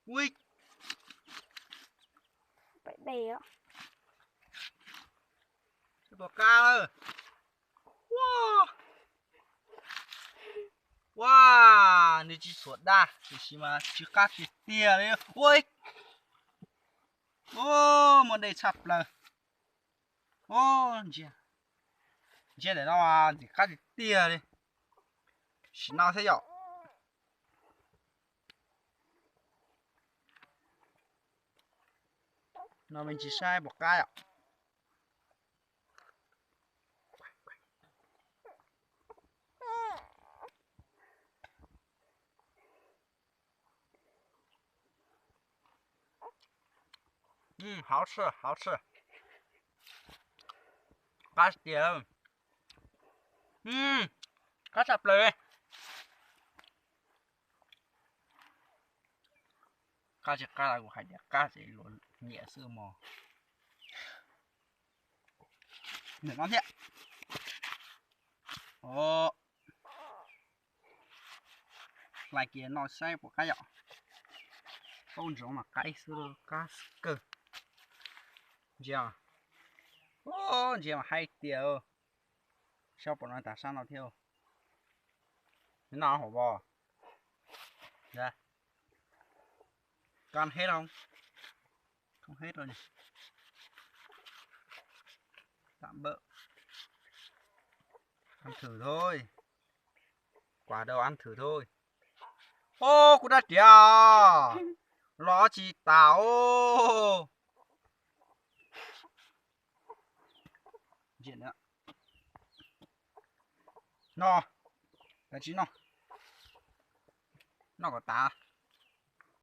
Ui, Phải đè á. cái bò cao ơi. Wow. Wow, này chỉ suốt đa, chỉ mà chỉ cắt chỉ tia đấy. Ui. Ô, một đây chập là. Ô, chị để nó à, chỉ cắt chỉ tia đi. Chỉ nào thế nhở? Nó mình chỉ sai bò cái ạ. Hảo 吃，好吃。cá tiền. Cá sậpเลยcáจะcáอะไรกูหายเนี่ยcáจะหล่นเหนียซื้อมอเหนือน้องเที่ยโอ้lại kia nó sai của cái dọ con giống mà cái xưa cá cơ giờ ô giờ mà hay tiêu sao bọn nó tại sao nó theo nó hổ bò ra con hết không không hết rồi này tạm bợ ăn thử thôi quả đầu ăn thử thôi ô cũng đã chả nó chỉ tao chuyện nữa nó là chỉ nó có tá